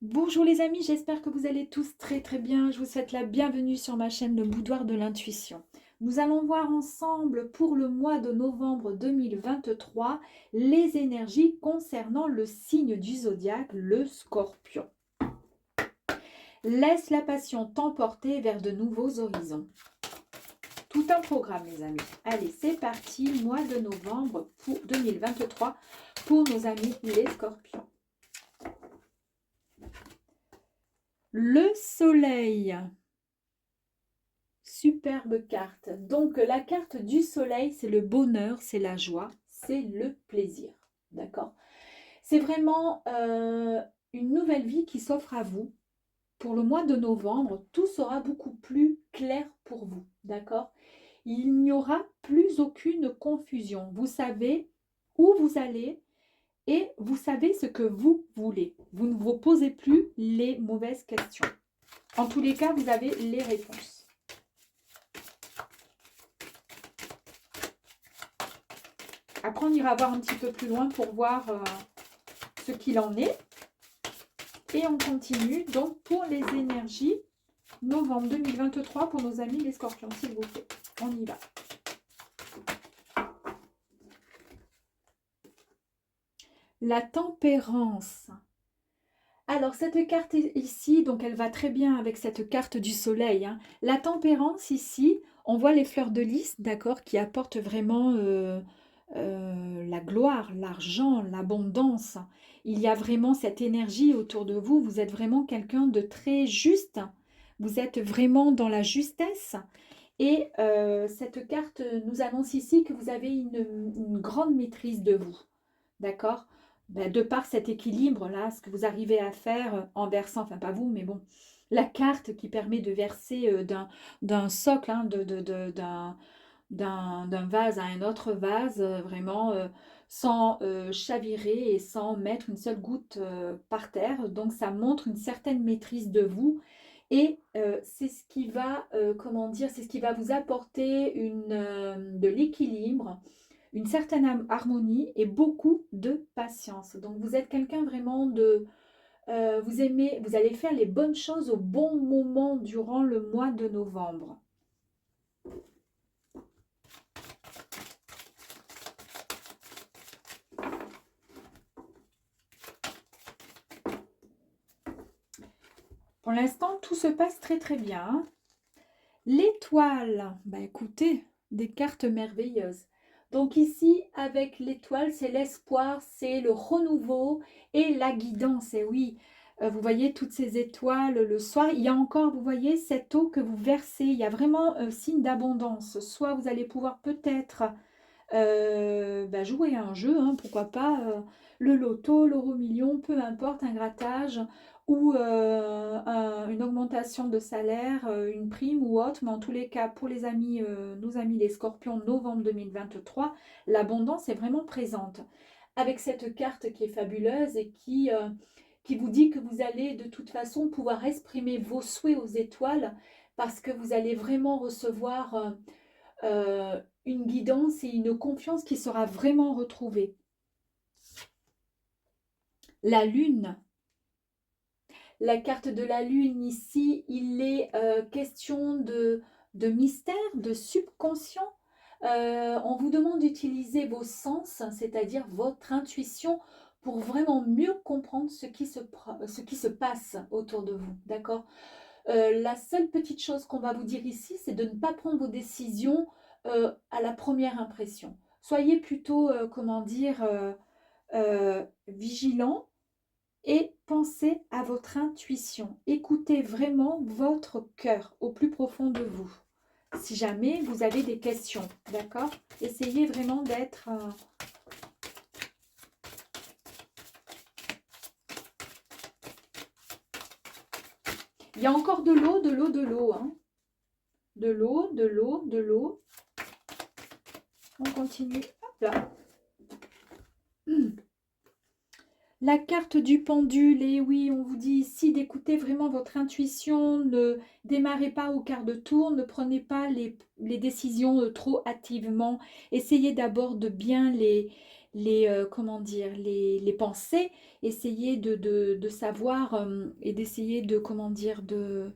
Bonjour les amis, j'espère que vous allez tous très très bien. Je vous souhaite la bienvenue sur ma chaîne Le Boudoir de l'Intuition. Nous allons voir ensemble pour le mois de novembre 2023 les énergies concernant le signe du zodiaque, le Scorpion. Laisse la passion t'emporter vers de nouveaux horizons. Tout un programme les amis. Allez, c'est parti, mois de novembre pour 2023 pour nos amis les Scorpions. Le soleil. Superbe carte. Donc la carte du soleil, c'est le bonheur, c'est la joie, c'est le plaisir. D'accord? C'est vraiment une nouvelle vie qui s'offre à vous. Pour le mois de novembre, tout sera beaucoup plus clair pour vous. D'accord? Il n'y aura plus aucune confusion. Vous savez où vous allez et vous savez ce que vous voulez. Vous ne vous posez plus les mauvaises questions. En tous les cas, vous avez les réponses. Après, on ira voir un petit peu plus loin pour voir ce qu'il en est. Et on continue donc pour les énergies novembre 2023 pour nos amis les scorpions, s'il vous plaît. On y va. La tempérance. Alors, cette carte ici, donc elle va très bien avec cette carte du soleil. Hein. La tempérance ici, on voit les fleurs de lys, d'accord, qui apportent vraiment la gloire, l'argent, l'abondance. Il y a vraiment cette énergie autour de vous. Vous êtes vraiment quelqu'un de très juste. Vous êtes vraiment dans la justesse. Et cette carte nous annonce ici que vous avez une grande maîtrise de vous. D'accord? Ben, de par cet équilibre-là, ce que vous arrivez à faire en versant, enfin pas vous, mais bon, la carte qui permet de verser d'un socle, hein, d'un vase à un autre vase, vraiment sans chavirer et sans mettre une seule goutte par terre. Donc ça montre une certaine maîtrise de vous. Et c'est ce qui va, comment dire, c'est ce qui va vous apporter de l'équilibre, une certaine harmonie et beaucoup de patience. Donc vous êtes quelqu'un vraiment de... vous aimez, vous allez faire les bonnes choses au bon moment durant le mois de novembre. Pour l'instant, tout se passe très très bien. L'étoile, bah écoutez, des cartes merveilleuses. Donc ici, avec l'étoile, c'est l'espoir, c'est le renouveau et la guidance. Et oui, vous voyez toutes ces étoiles le soir. Il y a encore, vous voyez, cette eau que vous versez. Il y a vraiment un signe d'abondance. Soit vous allez pouvoir peut-être jouer à un jeu, hein, pourquoi pas le loto, l'euro-million, peu importe, un grattage ou une augmentation de salaire, une prime ou autre, mais en tous les cas, pour les amis, nos amis les scorpions, novembre 2023, l'abondance est vraiment présente. Avec cette carte qui est fabuleuse et qui vous dit que vous allez de toute façon pouvoir exprimer vos souhaits aux étoiles parce que vous allez vraiment recevoir une guidance et une confiance qui sera vraiment retrouvée. La lune. La carte de la lune ici, il est question de mystère, de subconscient. On vous demande d'utiliser vos sens, c'est-à-dire votre intuition, pour vraiment mieux comprendre ce qui se passe autour de vous. D'accord? La seule petite chose qu'on va vous dire ici, c'est de ne pas prendre vos décisions à la première impression. Soyez plutôt, comment dire, vigilant et pensez à votre intuition. Écoutez vraiment votre cœur au plus profond de vous. Si jamais vous avez des questions, d'accord? Essayez vraiment d'être... Il y a encore de l'eau, de l'eau, de l'eau. Hein. De l'eau, de l'eau, de l'eau. On continue. Hop là. La carte du pendule, et oui, on vous dit ici d'écouter vraiment votre intuition, ne démarrez pas au quart de tour, ne prenez pas les décisions trop hâtivement, essayez d'abord de bien comment dire, les pensées, essayer de savoir et d'essayer de, comment dire, de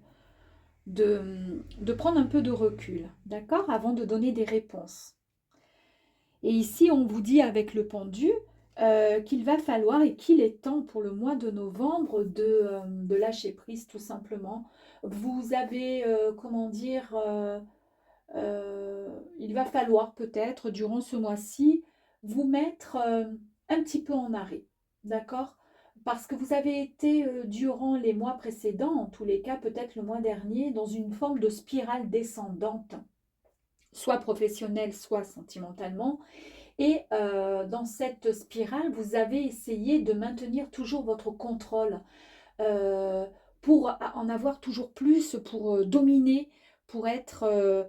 prendre un peu de recul, d'accord, avant de donner des réponses. Et ici, on vous dit avec le pendu qu'il va falloir et qu'il est temps pour le mois de novembre de lâcher prise tout simplement. Vous avez, comment dire, il va falloir peut-être durant ce mois-ci vous mettre un petit peu en arrêt, d'accord? Parce que vous avez été durant les mois précédents, en tous les cas peut-être le mois dernier, dans une forme de spirale descendante, soit professionnelle, soit sentimentalement. Et dans cette spirale, vous avez essayé de maintenir toujours votre contrôle euh, pour en avoir toujours plus, pour dominer, pour être,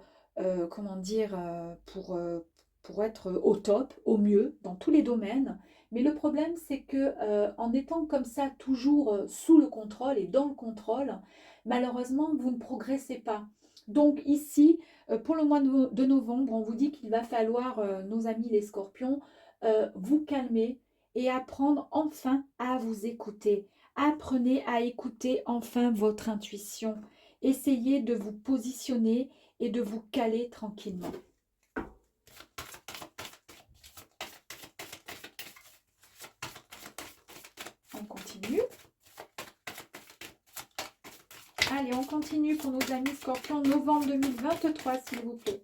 comment dire, pour être au top, au mieux, dans tous les domaines. Mais le problème, c'est que en étant comme ça, toujours sous le contrôle et dans le contrôle, malheureusement, vous ne progressez pas. Donc ici, pour le mois de novembre, on vous dit qu'il va falloir, nos amis les scorpions, vous calmer et apprendre enfin à vous écouter. Apprenez à écouter enfin votre intuition. Essayez de vous positionner et de vous caler tranquillement. On continue. Allez, on continue pour nos amis scorpions, novembre 2023, s'il vous plaît.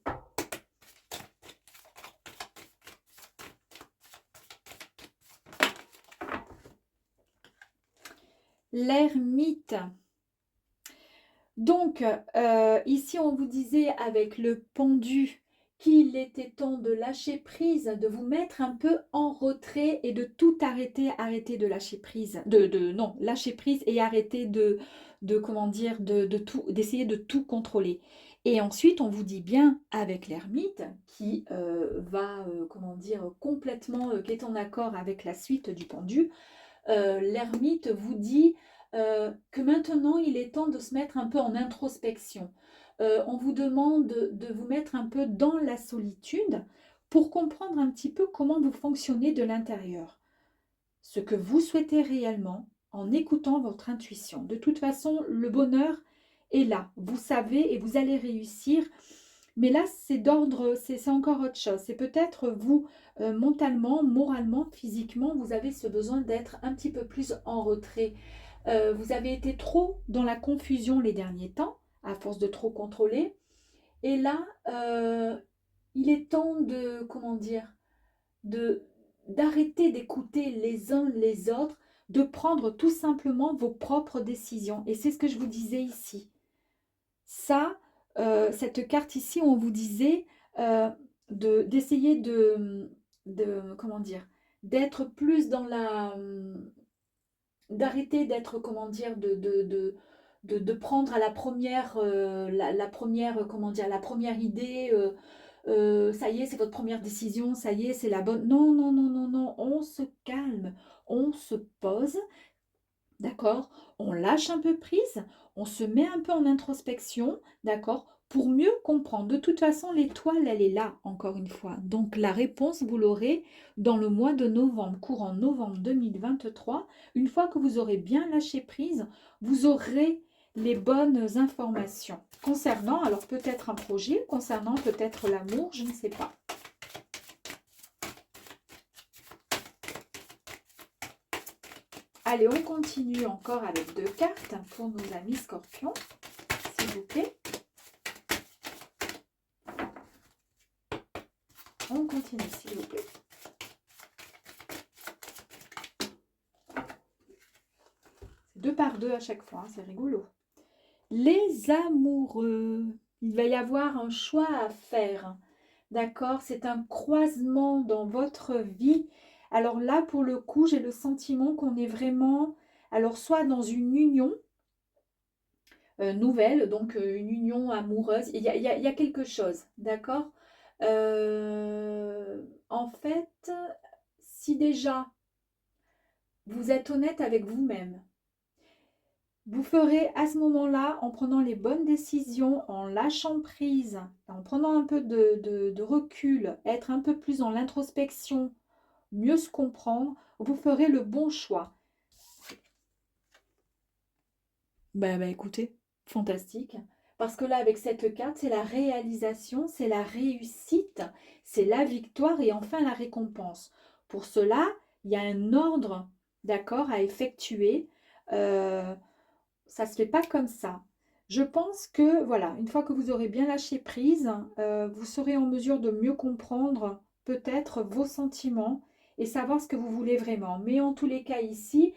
L'ermite. Donc, ici, on vous disait avec le pendu qu'il était temps de lâcher prise, de vous mettre un peu en retrait et de tout arrêter, arrêter de lâcher prise, non, lâcher prise et arrêter comment dire, tout, d'essayer de tout contrôler. Et ensuite, on vous dit bien avec l'ermite qui va, comment dire, complètement, qui est en accord avec la suite du pendu, l'ermite vous dit que maintenant il est temps de se mettre un peu en introspection. On vous demande de vous mettre un peu dans la solitude pour comprendre un petit peu comment vous fonctionnez de l'intérieur, ce que vous souhaitez réellement en écoutant votre intuition. De toute façon, le bonheur est là, vous savez et vous allez réussir. Mais là, c'est d'ordre, c'est encore autre chose. C'est peut-être vous, mentalement, moralement, physiquement, vous avez ce besoin d'être un petit peu plus en retrait. Vous avez été trop dans la confusion les derniers temps, à force de trop contrôler. Et là, il est temps de, comment dire, de d'arrêter d'écouter les uns les autres, de prendre tout simplement vos propres décisions. Et c'est ce que je vous disais ici. Ça, cette carte ici, on vous disait d'essayer comment dire, d'être plus dans la, d'arrêter d'être, comment dire, de prendre à la première, la première, comment dire, la première idée, ça y est, c'est votre première décision, ça y est, c'est la bonne. Non, non, non, non, non, on se calme, on se pose, d'accord? On lâche un peu prise, on se met un peu en introspection, d'accord? Pour mieux comprendre. De toute façon, l'étoile, elle est là, encore une fois. Donc, la réponse, vous l'aurez dans le mois de novembre, courant novembre 2023. Une fois que vous aurez bien lâché prise, vous aurez les bonnes informations concernant, alors peut-être un projet, concernant peut-être l'amour, je ne sais pas. Allez, on continue encore avec 2 cartes pour nos amis scorpions, s'il vous plaît. On continue, s'il vous plaît. C'est 2 par 2 à chaque fois, hein, c'est rigolo. Les amoureux, il va y avoir un choix à faire, d'accord? C'est un croisement dans votre vie. Alors là, pour le coup, j'ai le sentiment qu'on est vraiment, alors soit dans une union nouvelle, donc une union amoureuse, il y a quelque chose, d'accord? En fait, si déjà vous êtes honnête avec vous-même, vous ferez à ce moment-là, en prenant les bonnes décisions, en lâchant prise, en prenant un peu de recul, être un peu plus dans l'introspection mieux se comprendre, vous ferez le bon choix. Écoutez, fantastique. Parce que là, avec cette carte, c'est la réalisation, c'est la réussite, c'est la victoire et enfin la récompense. Pour cela, il y a un ordre, d'accord, à effectuer. Euh, Ça ne se fait pas comme ça. Je pense que, voilà, une fois que vous aurez bien lâché prise, vous serez en mesure de mieux comprendre peut-être vos sentiments et savoir ce que vous voulez vraiment. Mais en tous les cas, ici,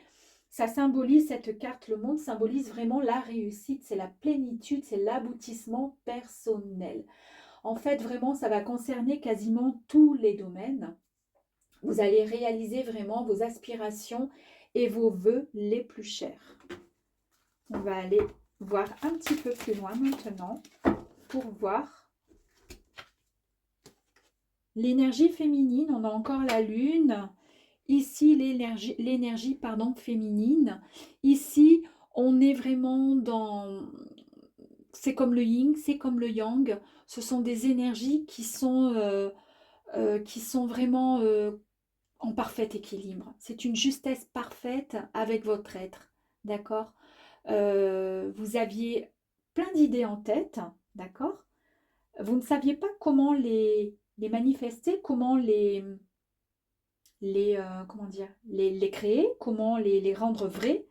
ça symbolise, cette carte, le monde symbolise vraiment la réussite, c'est la plénitude, c'est l'aboutissement personnel. En fait, vraiment, ça va concerner quasiment tous les domaines. Vous allez réaliser vraiment vos aspirations et vos vœux les plus chers. On va aller voir un petit peu plus loin maintenant pour voir l'énergie féminine. On a encore la lune. Ici, l'énergie féminine. Ici, on est vraiment dans... C'est comme le yin, c'est comme le yang. Ce sont des énergies qui sont vraiment en parfait équilibre. C'est une justesse parfaite avec votre être. D'accord. Vous aviez plein d'idées en tête, d'accord? Vous ne saviez pas comment les manifester, comment comment dire, les créer, comment les rendre vrais.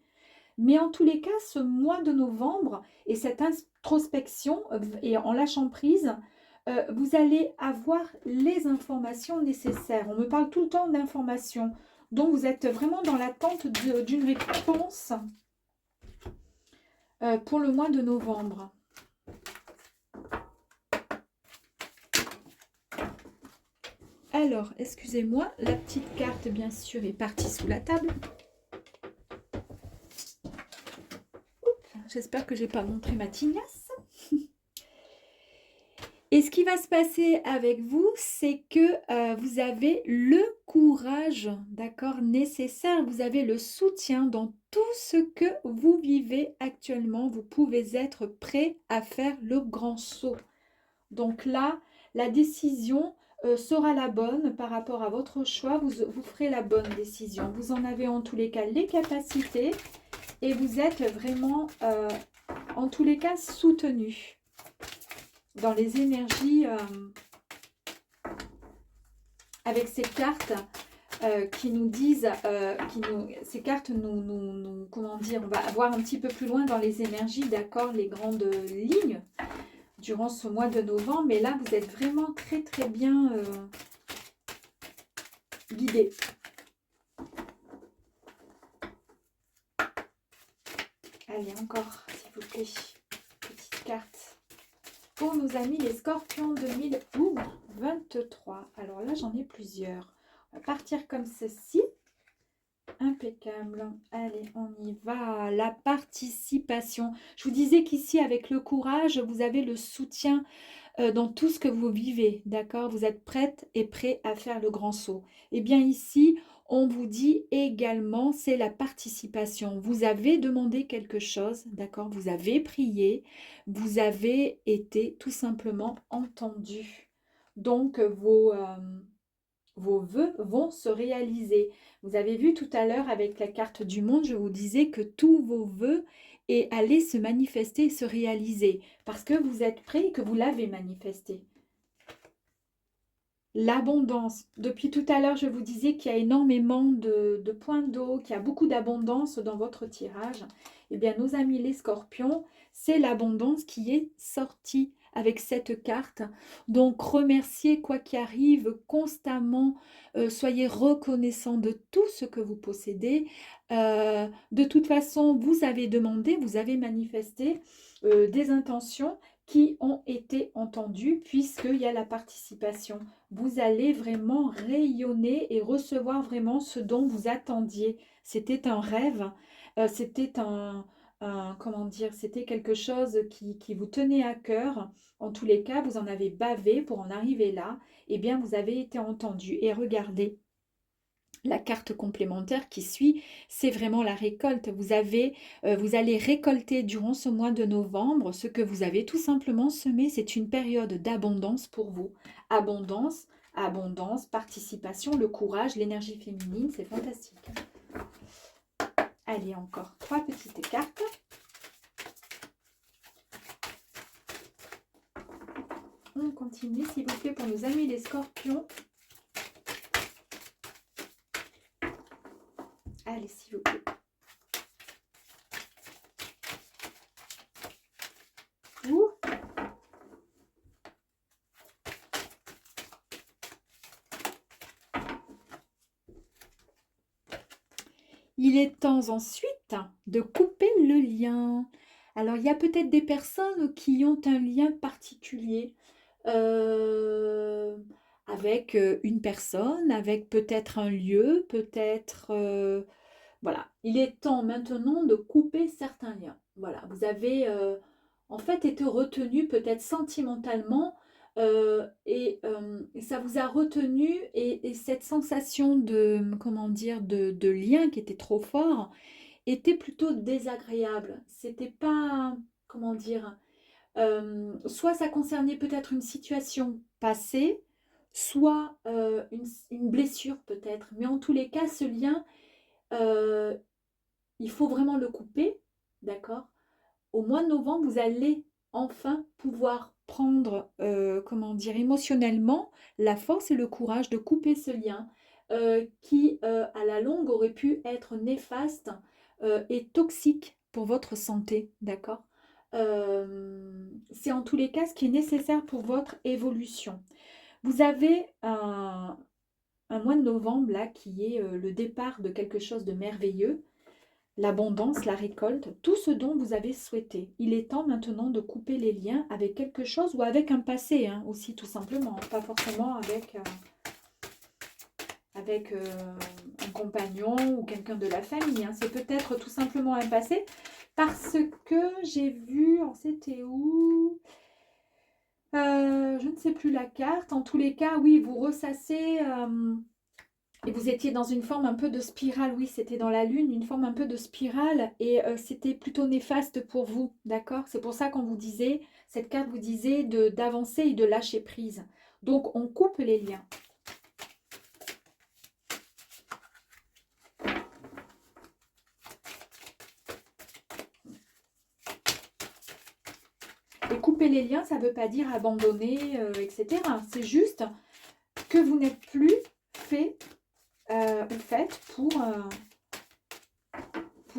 Mais en tous les cas, ce mois de novembre et cette introspection et en lâchant prise, vous allez avoir les informations nécessaires. On me parle tout le temps d'informations. Donc, vous êtes vraiment dans l'attente d'une réponse pour le mois de novembre. Alors, excusez-moi, la petite carte, bien sûr, est partie sous la table. J'espère que je n'ai pas montré ma tignasse. Et ce qui va se passer avec vous, c'est que vous avez le courage, d'accord, nécessaire. Vous avez le soutien dans tout ce que vous vivez actuellement. Vous pouvez être prêt à faire le grand saut. Donc là, la décision sera la bonne par rapport à votre choix. Vous ferez la bonne décision. Vous en avez en tous les cas les capacités et vous êtes vraiment en tous les cas soutenu dans les énergies avec ces cartes qui nous disent, ces cartes nous, comment dire, on va voir un petit peu plus loin dans les énergies, d'accord, les grandes lignes durant ce mois de novembre. Mais là, vous êtes vraiment très très bien guidé. Allez, encore, s'il vous plaît, petite carte. Pour nos amis les scorpions 2023. Alors là, j'en ai plusieurs. On va partir comme ceci. Impeccable. Allez, on y va. La participation. Je vous disais qu'ici, avec le courage, vous avez le soutien dans tout ce que vous vivez. D'accord? Vous êtes prête et prêt à faire le grand saut. Et bien ici, on vous dit également, c'est la participation. Vous avez demandé quelque chose, d'accord? Vous avez prié, vous avez été tout simplement entendu. Donc, vos vœux vont se réaliser. Vous avez vu tout à l'heure avec la carte du monde, je vous disais que tous vos vœux allaient se manifester et se réaliser parce que vous êtes prêts et que vous l'avez manifesté. L'abondance. Depuis tout à l'heure, je vous disais qu'il y a énormément de points d'eau, qu'il y a beaucoup d'abondance dans votre tirage. Eh bien, nos amis les scorpions, c'est l'abondance qui est sortie avec cette carte. Donc, remerciez quoi qu'il arrive constamment. Soyez reconnaissant de tout ce que vous possédez. De toute façon, vous avez demandé, vous avez manifesté des intentions qui ont été entendues puisqu'il y a la participation. Vous allez vraiment rayonner et recevoir vraiment ce dont vous attendiez. C'était un rêve, c'était comment dire, c'était quelque chose qui vous tenait à cœur. En tous les cas, vous en avez bavé pour en arriver là. Eh bien, vous avez été entendu. Et regardez, la carte complémentaire qui suit, c'est vraiment la récolte. Vous allez récolter durant ce mois de novembre ce que vous avez tout simplement semé. C'est une période d'abondance pour vous. Abondance, abondance, participation, le courage, l'énergie féminine, c'est fantastique. Allez, encore 3 petites cartes. On continue, s'il vous plaît, pour nos amis les scorpions. Allez, s'il vous plaît. Ouh. Il est temps ensuite de couper le lien. Alors, il y a peut-être des personnes qui ont un lien particulier avec une personne, avec peut-être un lieu, peut-être... voilà, il est temps maintenant de couper certains liens. Voilà, vous avez en fait été retenu peut-être sentimentalement et ça vous a retenu et cette sensation de, comment dire, de lien qui était trop fort était plutôt désagréable. C'était pas, comment dire, soit ça concernait peut-être une situation passée, soit une blessure peut-être. Mais en tous les cas, ce lien, euh, il faut vraiment le couper, d'accord? Au mois de novembre, vous allez enfin pouvoir prendre, comment dire, émotionnellement la force et le courage de couper ce lien qui, à la longue, aurait pu être néfaste et toxique pour votre santé, d'accord? C'est en tous les cas ce qui est nécessaire pour votre évolution. Vous avez un mois de novembre là qui est le départ de quelque chose de merveilleux, l'abondance, la récolte, tout ce dont vous avez souhaité. Il est temps maintenant de couper les liens avec quelque chose ou avec un passé hein, aussi tout simplement, pas forcément avec un compagnon ou quelqu'un de la famille. Hein. C'est peut-être tout simplement un passé parce que j'ai vu, c'était où je ne sais plus la carte. En tous les cas, oui, vous ressassez et vous étiez dans une forme un peu de spirale. Oui, c'était dans la lune, une forme un peu de spirale et c'était plutôt néfaste pour vous, d'accord? C'est pour ça qu'on vous disait, cette carte vous disait d'avancer et de lâcher prise. Donc, on coupe les liens. Et couper les liens, ça ne veut pas dire abandonner, etc. C'est juste que vous n'êtes plus fait ou faite pour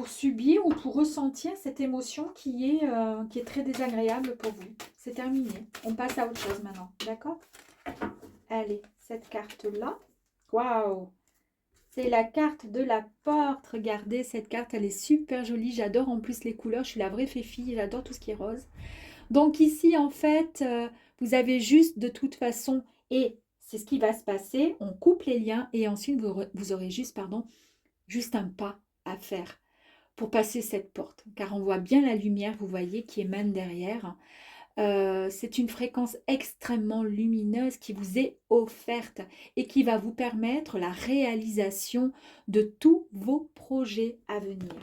subir ou pour ressentir cette émotion qui est très désagréable pour vous. C'est terminé. On passe à autre chose maintenant. D'accord? Allez, cette carte-là. Waouh! C'est la carte de la porte. Regardez, cette carte, elle est super jolie. J'adore en plus les couleurs. Je suis la vraie féfille. J'adore tout ce qui est rose. Donc ici, en fait, vous avez juste de toute façon, et c'est ce qui va se passer, on coupe les liens et ensuite vous aurez juste, pardon, juste un pas à faire pour passer cette porte. Car on voit bien la lumière, vous voyez, qui émane derrière. C'est une fréquence extrêmement lumineuse qui vous est offerte et qui va vous permettre la réalisation de tous vos projets à venir.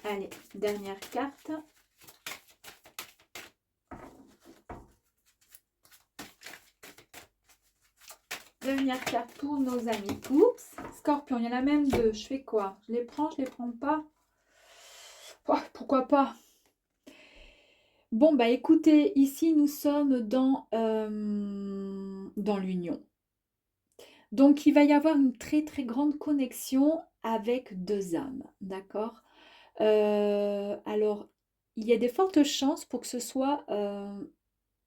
Allez, dernière carte. Dernière carte pour nos amis. Oups, Scorpion, il y en a même deux. Je fais quoi? Je les prends, je les prends pas? Oh, pourquoi pas? Bon, bah écoutez, ici nous sommes dans l'union. Donc il va y avoir une très très grande connexion avec deux âmes, d'accord? Alors, il y a des fortes chances pour que ce soit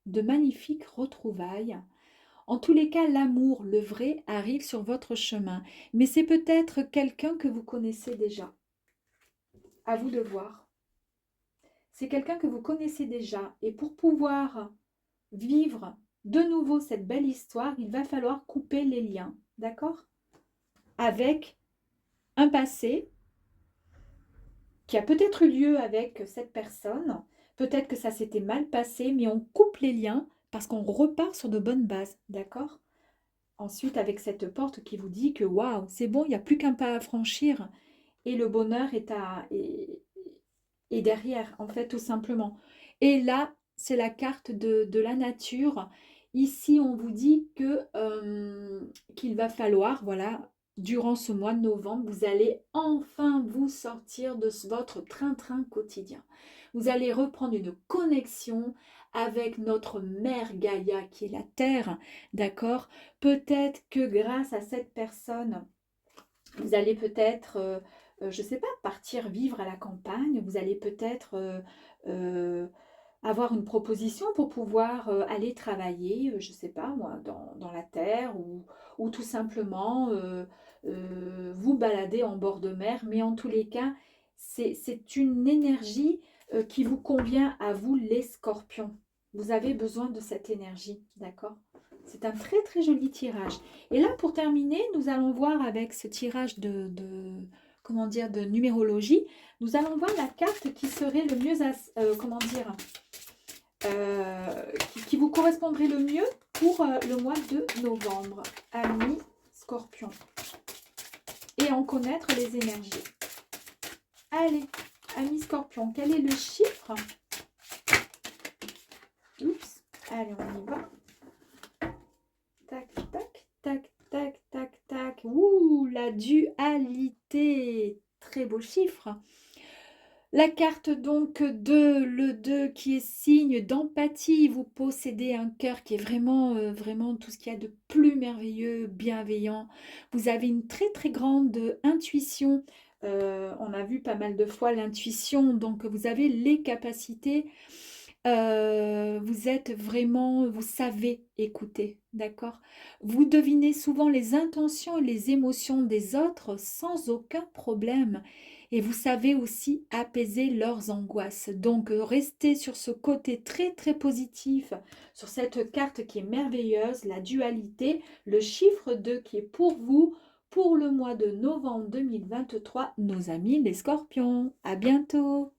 de magnifiques retrouvailles. En tous les cas, l'amour, le vrai, arrive sur votre chemin. Mais c'est peut-être quelqu'un que vous connaissez déjà. À vous de voir. C'est quelqu'un que vous connaissez déjà. Et pour pouvoir vivre de nouveau cette belle histoire, il va falloir couper les liens. D'accord? Avec un passé qui a peut-être eu lieu avec cette personne. Peut-être que ça s'était mal passé, mais on coupe les liens parce qu'on repart sur de bonnes bases. D'accord? Ensuite, avec cette porte qui vous dit que waouh, c'est bon, il n'y a plus qu'un pas à franchir et le bonheur est derrière, en fait, tout simplement. Et là, c'est la carte de la nature. Ici, on vous dit que, qu'il va falloir, voilà, durant ce mois de novembre, vous allez enfin vous sortir de votre train-train quotidien. Vous allez reprendre une connexion avec notre mère Gaïa qui est la Terre, d'accord? Peut-être que grâce à cette personne, vous allez peut-être, je ne sais pas, partir vivre à la campagne. Vous allez peut-être avoir une proposition pour pouvoir aller travailler, je ne sais pas moi, dans la terre ou tout simplement vous balader en bord de mer. Mais en tous les cas, c'est une énergie qui vous convient à vous, les scorpions. Vous avez besoin de cette énergie, d'accord? C'est un très très joli tirage. Et là, pour terminer, nous allons voir avec ce tirage comment dire, de numérologie, nous allons voir la carte qui serait le mieux, comment dire, qui vous correspondrait le mieux pour le mois de novembre, amis Scorpion. Et en connaître les énergies. Allez, amis Scorpion, quel est le chiffre? Oups, allez, on y va. Tac, tac, tac, tac, tac, tac. Ouh, la dualité. Très beau chiffre. La carte donc de le 2 qui est signe d'empathie. Vous possédez un cœur qui est vraiment, vraiment tout ce qu'il y a de plus merveilleux, bienveillant. Vous avez une très très grande intuition. On a vu pas mal de fois l'intuition. Donc vous avez les capacités. Vous êtes vraiment, vous savez écouter, d'accord? Vous devinez souvent les intentions et les émotions des autres sans aucun problème. Et vous savez aussi apaiser leurs angoisses. Donc, restez sur ce côté très, très positif, sur cette carte qui est merveilleuse, la dualité, le chiffre 2 qui est pour vous, pour le mois de novembre 2023, nos amis les scorpions. À bientôt!